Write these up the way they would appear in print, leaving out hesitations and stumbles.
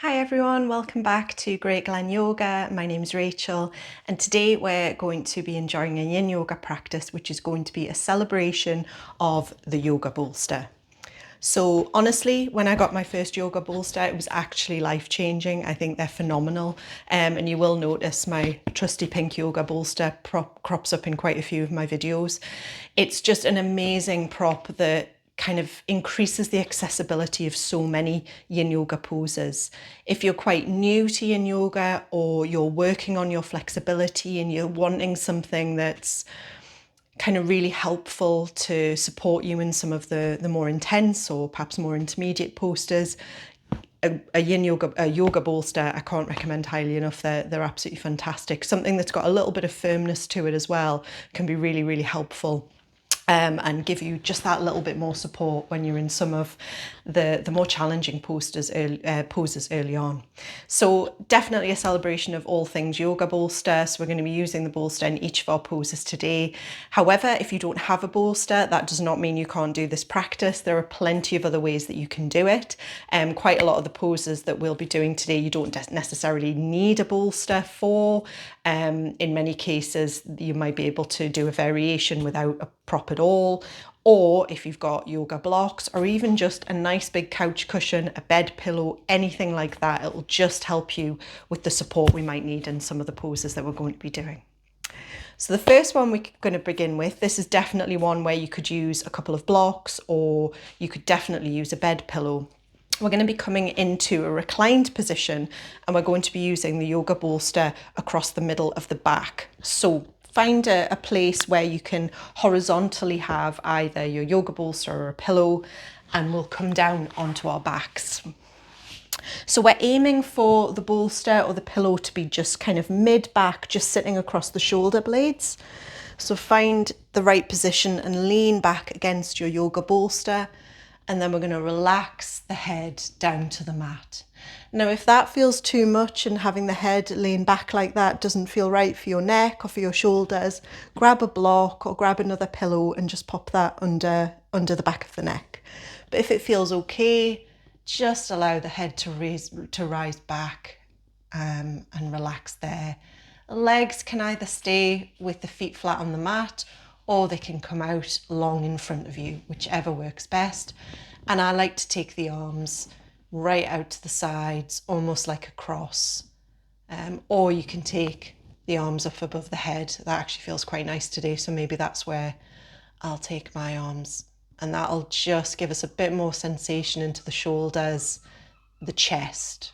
Hi everyone, welcome back to Great Glen Yoga. My name is Rachel and today we're going to be enjoying a Yin Yoga practice which is going to be a celebration of the yoga bolster. So honestly, when I got my first yoga bolster, it was actually life-changing. I think they're phenomenal. And you will notice my trusty pink yoga bolster crops up in quite a few of my videos. It's just an amazing prop that kind of increases the accessibility of so many yin yoga poses. If you're quite new to yin yoga or you're working on your flexibility and you're wanting something that's kind of really helpful to support you in some of the more intense or perhaps more intermediate postures, a yoga bolster I can't recommend highly enough. They're absolutely fantastic. Something that's got a little bit of firmness to it as well can be really, really helpful. And give you just that little bit more support when you're in some of the more challenging poses early on. So definitely a celebration of all things yoga bolster. So we're going to be using the bolster in each of our poses today. However, if you don't have a bolster, that does not mean you can't do this practice. There are plenty of other ways that you can do it. Quite a lot of the poses that we'll be doing today, you don't necessarily need a bolster for. In many cases, you might be able to do a variation without a prop at all, or if you've got yoga blocks or even just a nice big couch cushion, a bed pillow, anything like that, it'll just help you with the support we might need in some of the poses that we're going to be doing. So the first one we're going to begin with, this is definitely one where you could use a couple of blocks or you could definitely use a bed pillow. We're going to be coming into a reclined position and we're going to be using the yoga bolster across the middle of the back. So find a place where you can horizontally have either your yoga bolster or a pillow, and we'll come down onto our backs. So we're aiming for the bolster or the pillow to be just kind of mid-back, just sitting across the shoulder blades. So find the right position and lean back against your yoga bolster. And then we're going to relax the head down to the mat. Now, if that feels too much and having the head lean back like that doesn't feel right for your neck or for your shoulders, grab a block or grab another pillow and just pop that under the back of the neck. But if it feels okay, just allow the head to rise back and relax there. Legs can either stay with the feet flat on the mat or they can come out long in front of you, whichever works best. And I like to take the arms right out to the sides, almost like a cross. Or you can take the arms up above the head. That actually feels quite nice today, so maybe that's where I'll take my arms. And that'll just give us a bit more sensation into the shoulders, the chest.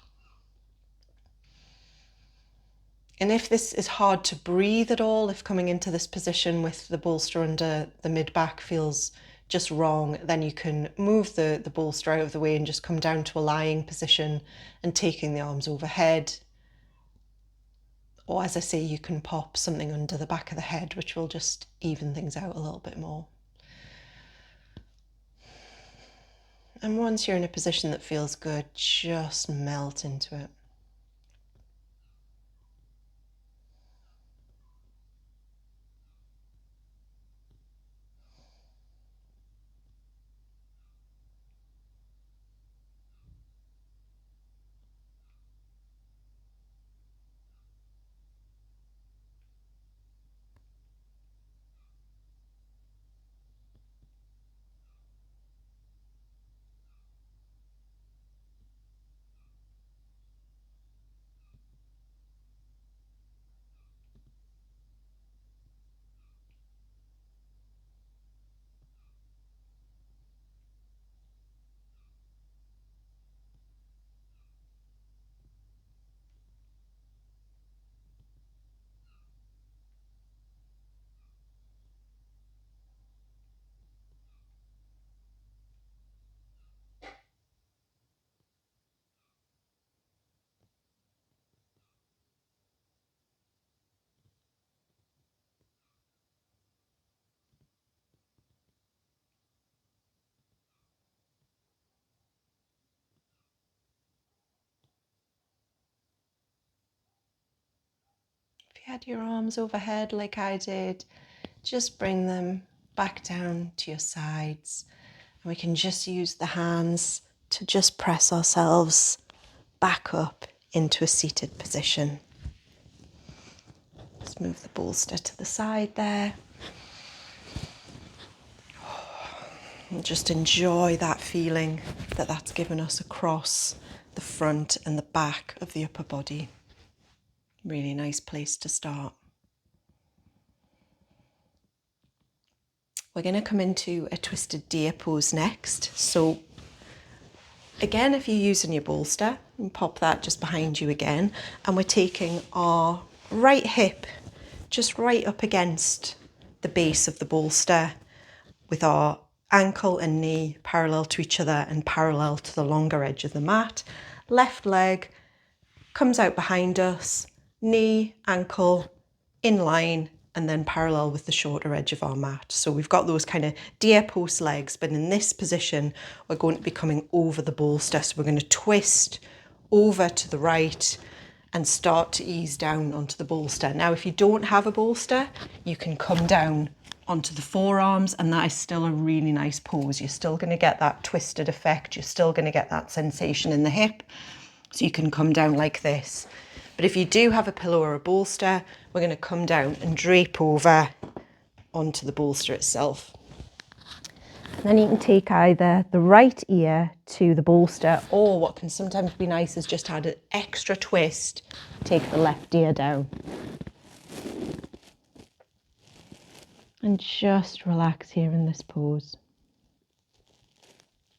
And if this is hard to breathe at all, if coming into this position with the bolster under the mid-back feels just wrong, then you can move the bolster out of the way and just come down to a lying position and taking the arms overhead. Or as I say, you can pop something under the back of the head, which will just even things out a little bit more. And once you're in a position that feels good, just melt into it. If you had your arms overhead like I did, just bring them back down to your sides. And we can just use the hands to just press ourselves back up into a seated position. Let's move the bolster to the side there. And just enjoy that feeling that that's given us across the front and the back of the upper body. Really nice place to start. We're going to come into a twisted deer pose next. So again, if you're using your bolster, you pop that just behind you again. And we're taking our right hip just right up against the base of the bolster with our ankle and knee parallel to each other and parallel to the longer edge of the mat. Left leg comes out behind us, knee, ankle in line, and then parallel with the shorter edge of our mat. So we've got those kind of deer post legs, but in this position, we're going to be coming over the bolster. So we're going to twist over to the right and start to ease down onto the bolster. Now, if you don't have a bolster, you can come down onto the forearms, and that is still a really nice pose. You're still going to get that twisted effect. You're still going to get that sensation in the hip. So you can come down like this. But if you do have a pillow or a bolster, we're going to come down and drape over onto the bolster itself. And then you can take either the right ear to the bolster, or what can sometimes be nice is just add an extra twist, take the left ear down. And just relax here in this pose.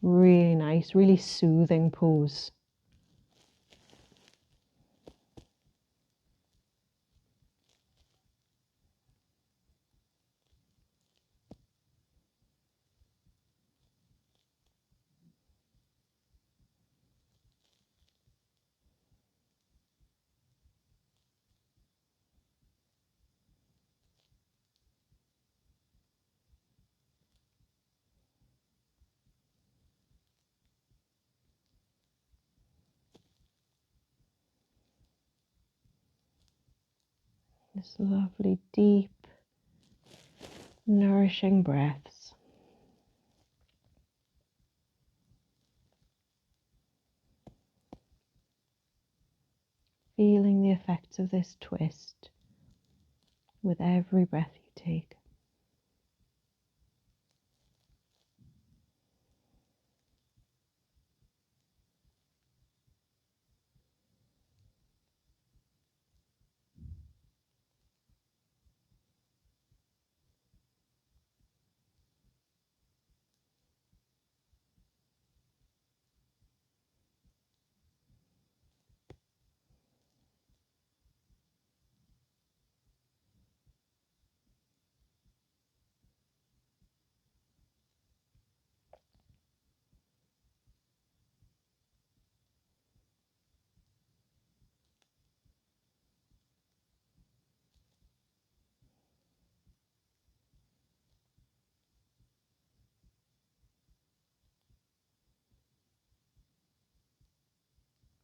Really nice, really soothing pose. This lovely, deep, nourishing breaths. Feeling the effects of this twist with every breath you take.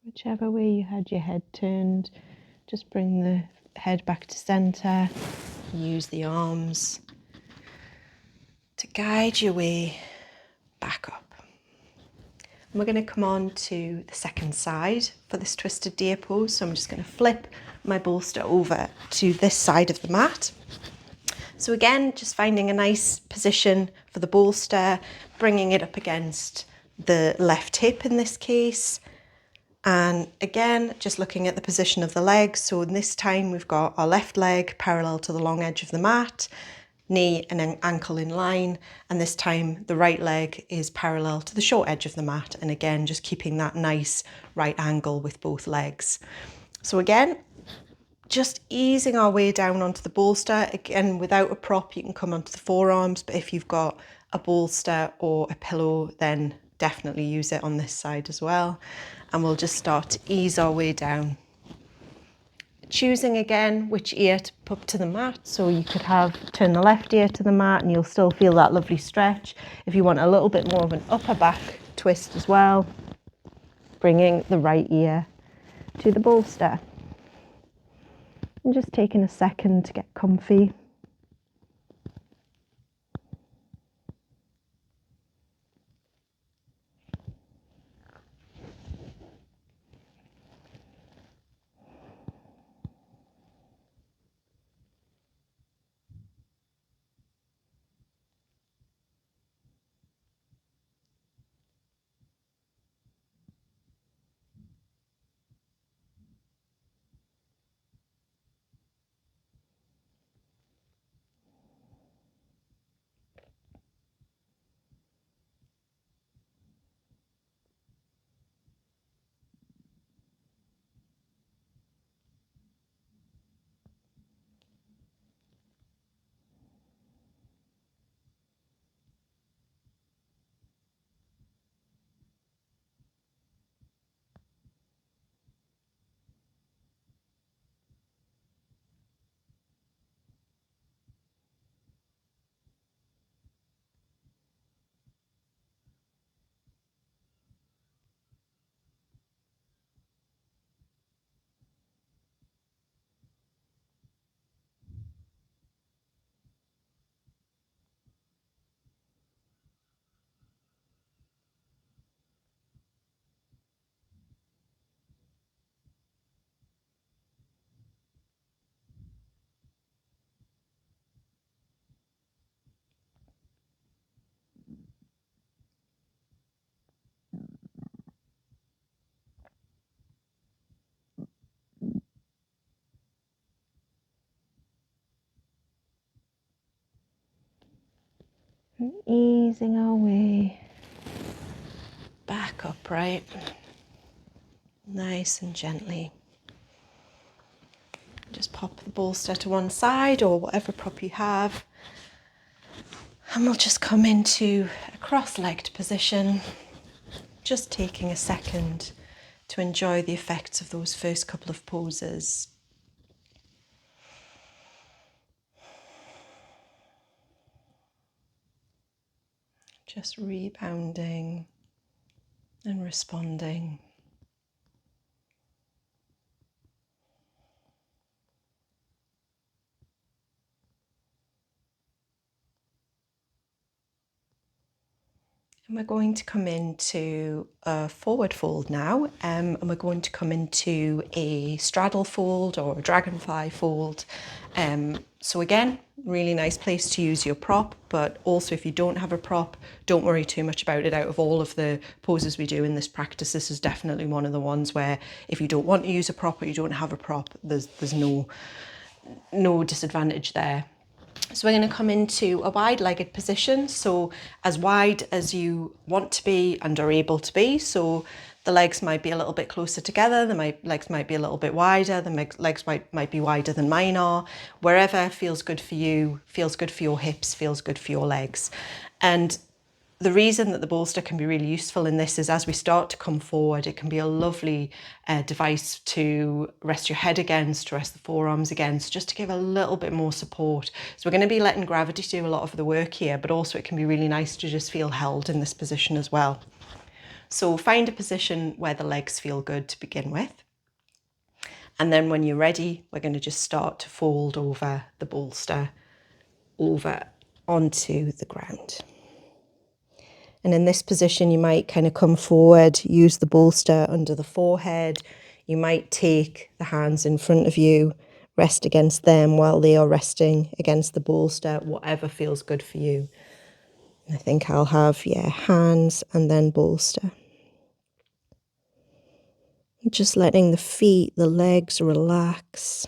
Whichever way you had your head turned, just bring the head back to center. Use the arms to guide your way back up. And we're going to come on to the second side for this twisted deer pose. So I'm just going to flip my bolster over to this side of the mat. So again, just finding a nice position for the bolster, bringing it up against the left hip in this case. And again, just looking at the position of the legs. So in this time, we've got our left leg parallel to the long edge of the mat, knee and an ankle in line. And this time, the right leg is parallel to the short edge of the mat. And again, just keeping that nice right angle with both legs. So again, just easing our way down onto the bolster. Again, without a prop, you can come onto the forearms. But if you've got a bolster or a pillow, then definitely use it on this side as well. And we'll just start to ease our way down. Choosing again which ear to put to the mat. So you could turn the left ear to the mat and you'll still feel that lovely stretch. If you want a little bit more of an upper back twist as well, bringing the right ear to the bolster. And just taking a second to get comfy. And easing our way back upright, nice and gently. Just pop the bolster to one side or whatever prop you have. And we'll just come into a cross-legged position, just taking a second to enjoy the effects of those first couple of poses. Just rebounding and responding. And we're going to come into a forward fold now, and we're going to come into a straddle fold or a dragonfly fold. So again, really nice place to use your prop, but also if you don't have a prop, don't worry too much about it. Out of all of the poses we do in this practice, this is definitely one of the ones where if you don't want to use a prop or you don't have a prop, there's no disadvantage there. So we're going to come into a wide-legged position, so as wide as you want to be and are able to be. So the legs might be a little bit closer together, legs might be a little bit wider, the legs might be wider than mine are. Wherever feels good for you, feels good for your hips, feels good for your legs. And the reason that the bolster can be really useful in this is as we start to come forward, it can be a lovely device to rest your head against, to rest the forearms against, just to give a little bit more support. So we're going to be letting gravity do a lot of the work here, but also it can be really nice to just feel held in this position as well. So find a position where the legs feel good to begin with. And then when you're ready, we're going to just start to fold over the bolster over onto the ground. And in this position, you might kind of come forward, use the bolster under the forehead. You might take the hands in front of you, rest against them while they are resting against the bolster, whatever feels good for you. And I think I'll have, hands and then bolster. Just letting the feet, the legs relax.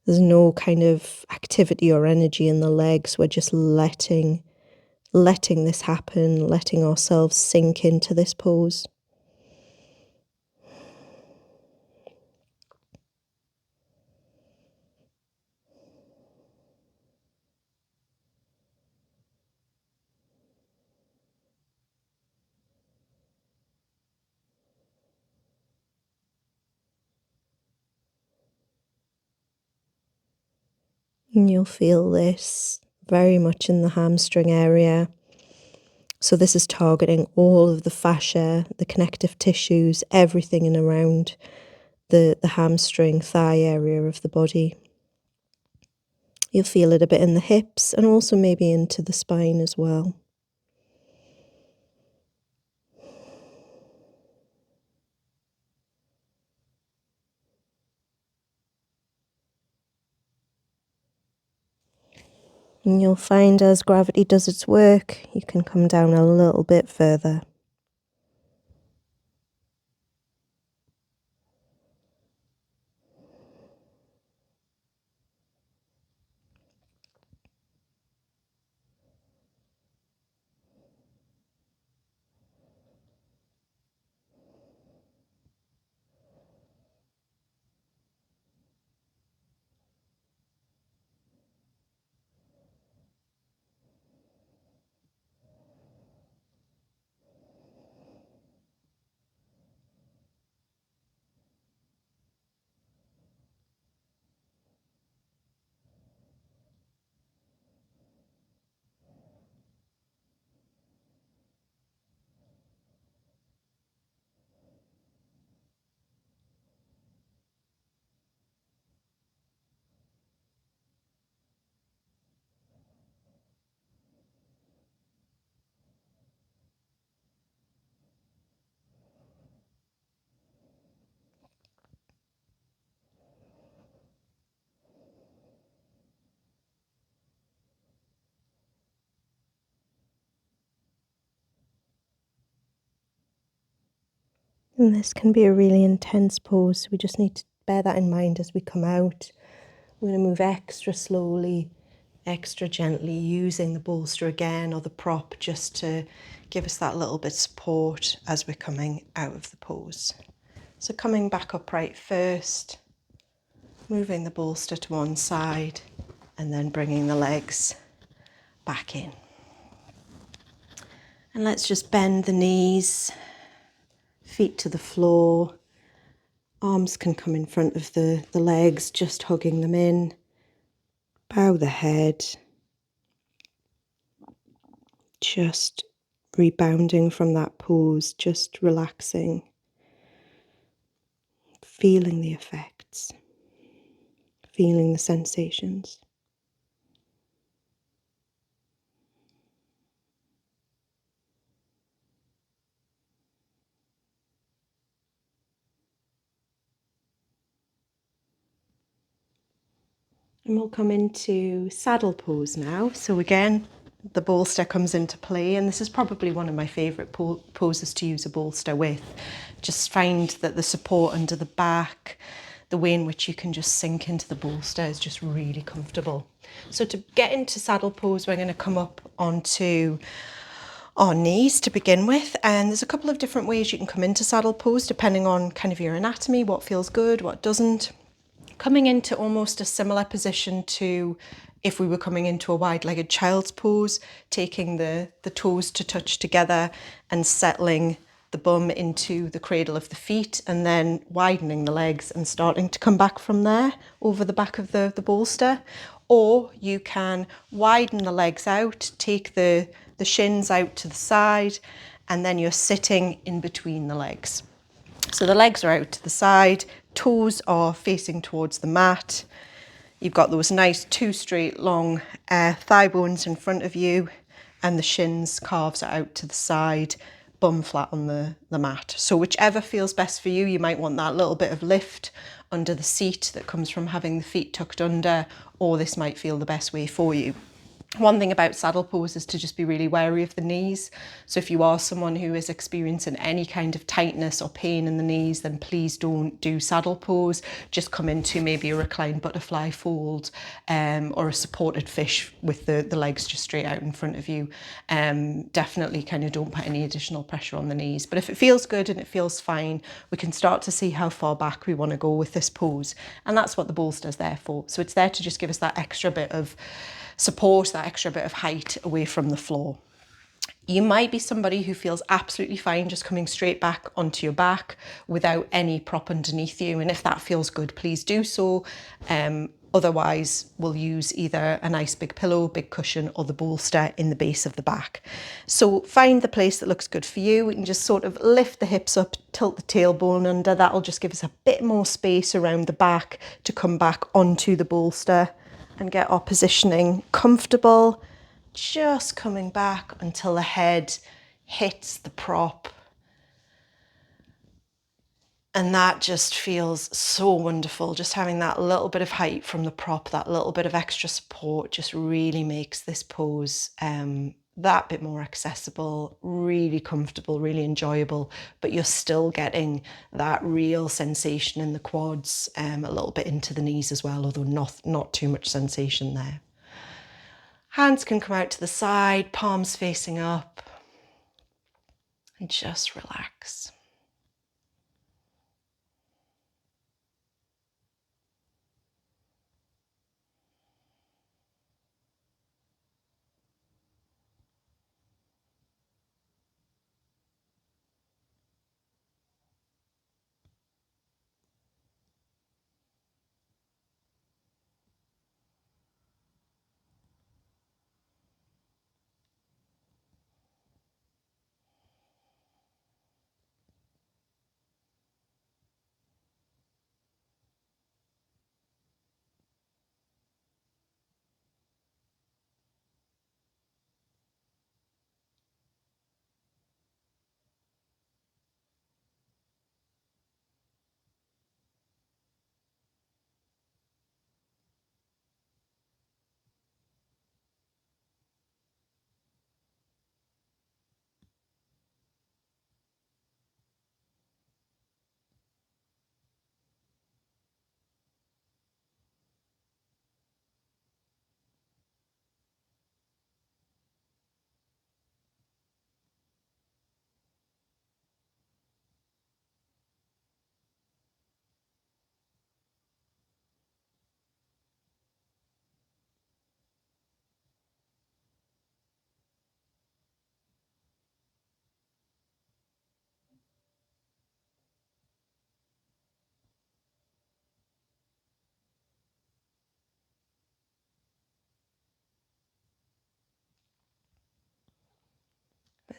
There's no kind of activity or energy in the legs. We're just letting this happen, letting ourselves sink into this pose. And you'll feel this very much in the hamstring area. So this is targeting all of the fascia, the connective tissues, everything in around the hamstring thigh area of the body. You'll feel it a bit in the hips and also maybe into the spine as well. And you'll find as gravity does its work, you can come down a little bit further. And this can be a really intense pose. We just need to bear that in mind as we come out. We're going to move extra slowly, extra gently using the bolster again or the prop just to give us that little bit of support as we're coming out of the pose. So coming back upright first, moving the bolster to one side and then bringing the legs back in. And let's just bend the knees, feet to the floor. Arms can come in front of the legs, just hugging them in. Bow the head. Just rebounding from that pose, just relaxing. Feeling the effects. Feeling the sensations. And we'll come into saddle pose now. So again, the bolster comes into play, and this is probably one of my favourite poses to use a bolster with. Just find that the support under the back, the way in which you can just sink into the bolster is just really comfortable. So to get into saddle pose, we're going to come up onto our knees to begin with, and there's a couple of different ways you can come into saddle pose depending on kind of your anatomy, what feels good, what doesn't. Coming into almost a similar position to if we were coming into a wide-legged child's pose, taking the toes to touch together and settling the bum into the cradle of the feet, and then widening the legs and starting to come back from there over the back of the bolster. Or you can widen the legs out, take the shins out to the side, and then you're sitting in between the legs. So the legs are out to the side, toes are facing towards the mat. You've got those nice two straight long thigh bones in front of you, and the shins, calves are out to the side, bum flat on the mat. So whichever feels best for you, you might want that little bit of lift under the seat that comes from having the feet tucked under, or this might feel the best way for you. One thing about saddle pose is to just be really wary of the knees. So if you are someone who is experiencing any kind of tightness or pain in the knees, then please don't do saddle pose. Just come into maybe a reclined butterfly fold or a supported fish with the legs just straight out in front of you. Definitely kind of don't put any additional pressure on the knees. But if it feels good and it feels fine, we can start to see how far back we want to go with this pose. And that's what the bolster's there for. So it's there to just give us that extra bit of support, that extra bit of height away from the floor. You might be somebody who feels absolutely fine just coming straight back onto your back without any prop underneath you. And if that feels good, please do so. Otherwise, we'll use either a nice big pillow, big cushion, or the bolster in the base of the back. So find the place that looks good for you. We can just sort of lift the hips up, tilt the tailbone under. That'll just give us a bit more space around the back to come back onto the bolster and get our positioning comfortable, just coming back until the head hits the prop. And that just feels so wonderful. Just having that little bit of height from the prop, that little bit of extra support just really makes this pose that bit more accessible, really comfortable, really enjoyable, but you're still getting that real sensation in the quads, a little bit into the knees as well, although not too much sensation there. Hands can come out to the side, palms facing up, and just relax.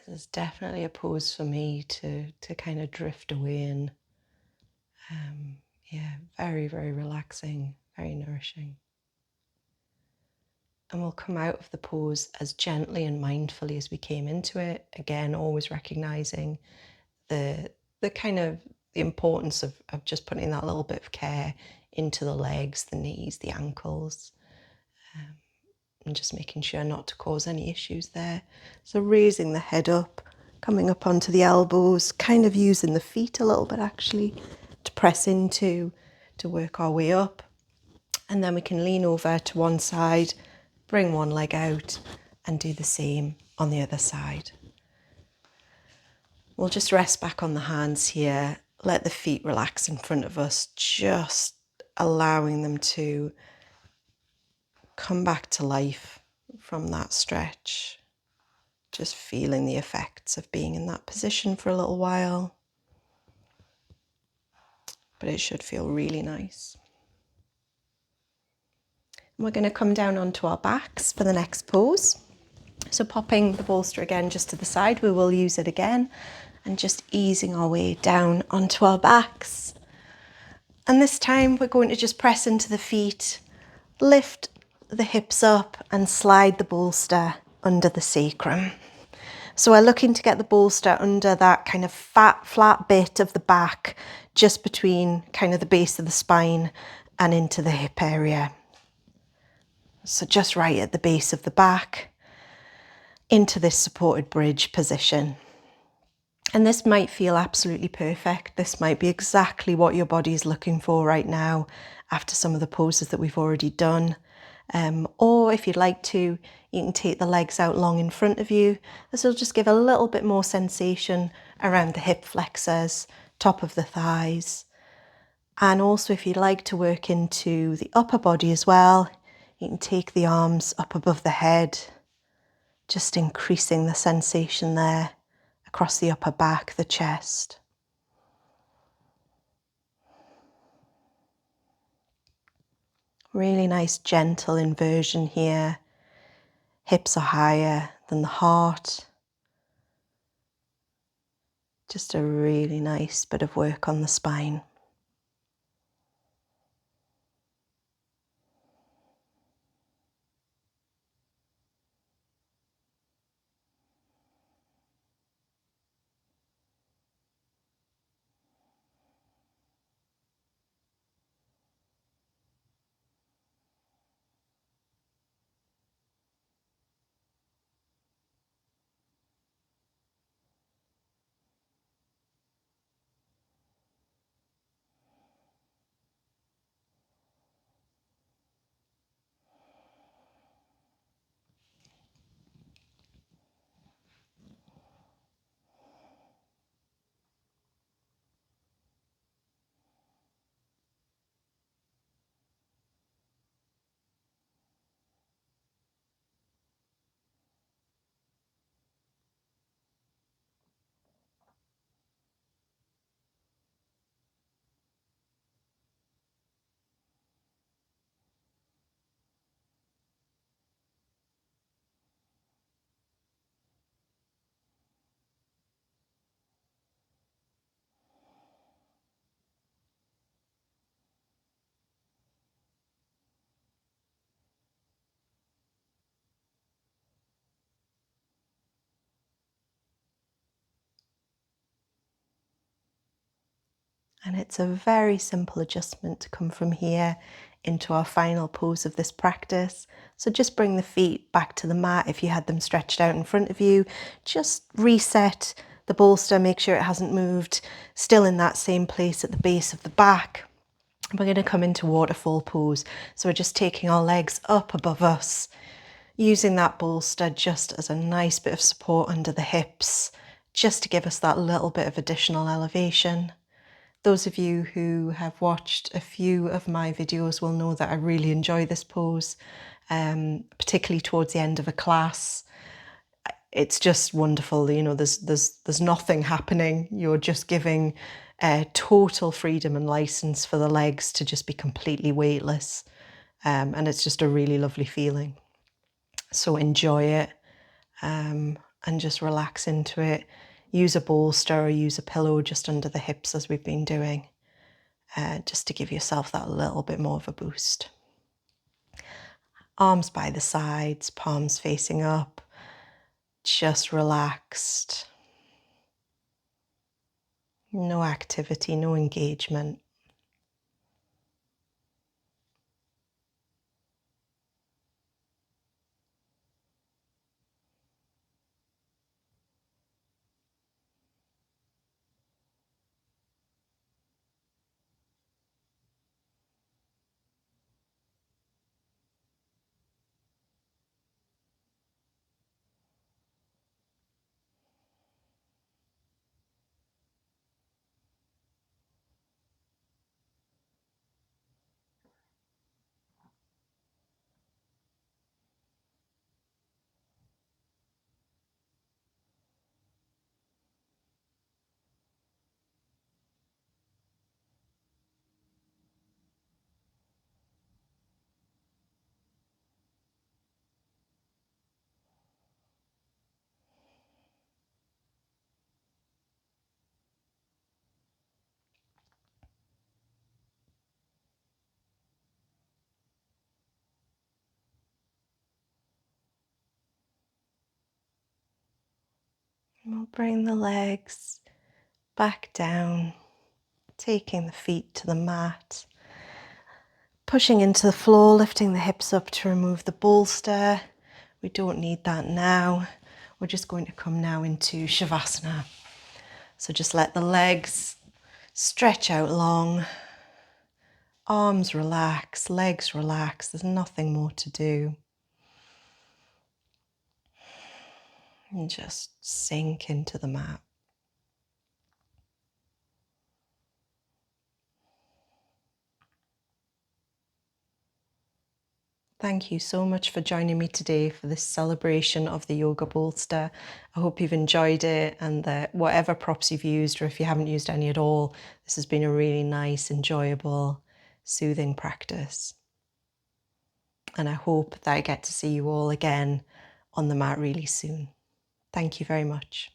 This is definitely a pose for me to kind of drift away in. Yeah, very, very relaxing, very nourishing. And we'll come out of the pose as gently and mindfully as we came into it. Again, always recognizing the kind of the importance of just putting that little bit of care into the legs, the knees, the ankles, and just making sure not to cause any issues there. So raising the head up, coming up onto the elbows, kind of using the feet a little bit actually to press into, to work our way up. And then we can lean over to one side, bring one leg out and do the same on the other side. We'll just rest back on the hands here, let the feet relax in front of us, just allowing them to come back to life from that stretch. Just feeling the effects of being in that position for a little while. But it should feel really nice. And we're going to come down onto our backs for the next pose. So popping the bolster again just to the side, we will use it again and just easing our way down onto our backs. And this time we're going to just press into the feet, lift the hips up and slide the bolster under the sacrum. So we're looking to get the bolster under that kind of flat bit of the back, just between kind of the base of the spine and into the hip area. So just right at the base of the back, into this supported bridge position. And this might feel absolutely perfect. This might be exactly what your body is looking for right now after some of the poses that we've already done. Or if you'd like to, you can take the legs out long in front of you. This will just give a little bit more sensation around the hip flexors, top of the thighs. And also if you'd like to work into the upper body as well, you can take the arms up above the head, just increasing the sensation there across the upper back, the chest. Really nice gentle inversion here. Hips are higher than the heart. Just a really nice bit of work on the spine. And it's a very simple adjustment to come from here into our final pose of this practice. So just bring the feet back to the mat if you had them stretched out in front of you. Just reset the bolster, make sure it hasn't moved, still in that same place at the base of the back. We're going to come into waterfall pose. So we're just taking our legs up above us, using that bolster just as a nice bit of support under the hips, just to give us that little bit of additional elevation. Those of you who have watched a few of my videos will know that I really enjoy this pose, particularly towards the end of a class. It's just wonderful. You know, there's nothing happening. You're just giving total freedom and license for the legs to just be completely weightless. And it's just a really lovely feeling. So enjoy it. and just relax into it. Use a bolster or use a pillow just under the hips as we've been doing, just to give yourself that little bit more of a boost. Arms by the sides, palms facing up, just relaxed. No activity, no engagement. We'll bring the legs back down, taking the feet to the mat, pushing into the floor, lifting the hips up to remove the bolster. We don't need that now. We're just going to come now into Shavasana. So just let the legs stretch out long, arms relax, legs relax. There's nothing more to do. And just sink into the mat. Thank you so much for joining me today for this celebration of the yoga bolster. I hope you've enjoyed it, and that whatever props you've used, or if you haven't used any at all, this has been a really nice, enjoyable, soothing practice. And I hope that I get to see you all again on the mat really soon. Thank you very much.